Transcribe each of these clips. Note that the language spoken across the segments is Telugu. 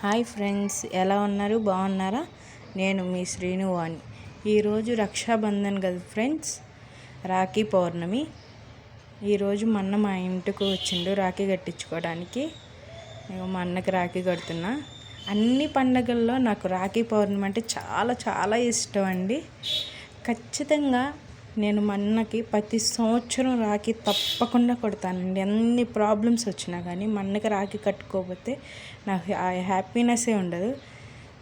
హాయ్ ఫ్రెండ్స్, ఎలా ఉన్నారు? బాగున్నారా? నేను మీ శ్రీనువాణి. ఈరోజు రక్షాబంధన్ కదా ఫ్రెండ్స్, రాఖీ పౌర్ణమి. ఈరోజు మా ఇంటికి వచ్చిండు రాఖీ కట్టించుకోవడానికి. మా అన్నకి రాఖీ కడుతున్నా. అన్ని పండగల్లో నాకు రాఖీ పౌర్ణమి అంటే చాలా చాలా ఇష్టం అండి. ఖచ్చితంగా నేను మా అన్నకి ప్రతి సంవత్సరం రాఖీ తప్పకుండా కొడతానండి. ఎన్ని ప్రాబ్లమ్స్ వచ్చినా కానీ మా అన్నకి రాఖీ కట్టుకోకపోతే నాకు ఆ హ్యాపీనెస్సే ఉండదు.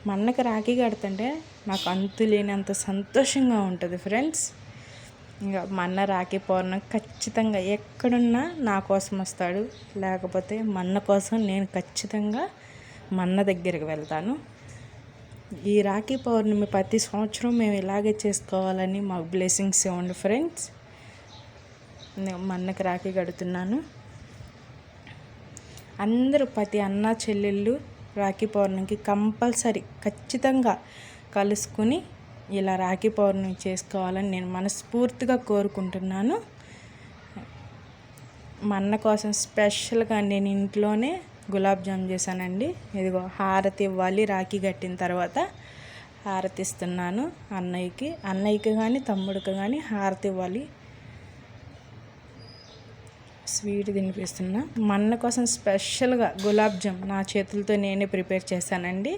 మా అన్నకి రాఖీ కడుతుంటే నాకు అంతులేనంత సంతోషంగా ఉంటుంది ఫ్రెండ్స్. ఇంకా మా అన్న రాఖీ పౌర్ణమి ఖచ్చితంగా ఎక్కడున్నా నా కోసం వస్తాడు. లేకపోతే మా అన్న కోసం నేను ఖచ్చితంగా మా అన్న దగ్గరికి వెళ్తాను. ఈ రాఖీ పౌర్ణమి ప్రతి సంవత్సరం మేము ఇలాగే చేసుకోవాలని మాకు బ్లెస్సింగ్స్ ఇవ్వండి ఫ్రెండ్స్. మా అన్నకి రాఖీ కడుతున్నాను. అందరూ ప్రతి అన్న చెల్లెళ్ళు రాఖీ పౌర్ణమికి కంపల్సరీ ఖచ్చితంగా కలుసుకుని ఇలా రాఖీ పౌర్ణమి చేసుకోవాలని నేను మనస్ఫూర్తిగా కోరుకుంటున్నాను. మా అన్న కోసం స్పెషల్గా నేను ఇంట్లోనే గులాబ్ జామ్ చేశానండి. ఇదిగో హారతి ఇవ్వాలి. రాఖీ కట్టిన తర్వాత హారతి ఇస్తున్నాను అన్నయ్యకి కానీ తమ్ముడికి కానీ హారతి ఇవ్వాలి. స్వీట్ తినిపిస్తున్నా. మా అన్న కోసం స్పెషల్గా గులాబ్ జామ్ నా చేతులతో నేనే ప్రిపేర్ చేశానండి.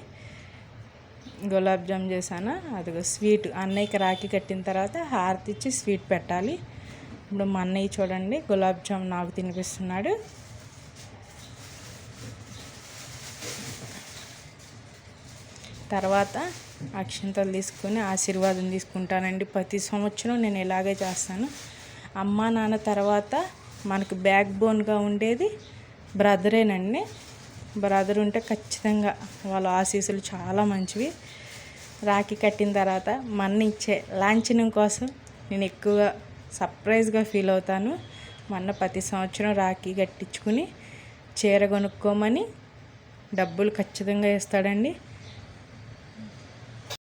గులాబ్ జామ్ చేశాను. అదిగో స్వీట్ అన్నయ్యకి రాఖీ కట్టిన తర్వాత హారతి ఇచ్చి స్వీట్ పెట్టాలి. ఇప్పుడు మా అన్నయ్య చూడండి గులాబ్ జామ్ నాకు తినిపిస్తున్నాడు. తర్వాత అక్షంతలు తీసుకొని ఆశీర్వాదం తీసుకుంటానండి. ప్రతి సంవత్సరం నేను ఇలాగే చేస్తాను. అమ్మ నాన్న తర్వాత మనకు బ్యాక్ బోన్గా ఉండేది బ్రదరేనండి. బ్రదర్ ఉంటే ఖచ్చితంగా వాళ్ళ ఆశీస్సులు చాలా మంచివి. రాఖీ కట్టిన తర్వాత మన ఇచ్చే లాంఛనం కోసం నేను ఎక్కువగా సర్ప్రైజ్గా ఫీల్ అవుతాను. మొన్న ప్రతి సంవత్సరం రాఖీ కట్టించుకుని చీర కొనుక్కోమని డబ్బులు ఖచ్చితంగా ఇస్తాడండి.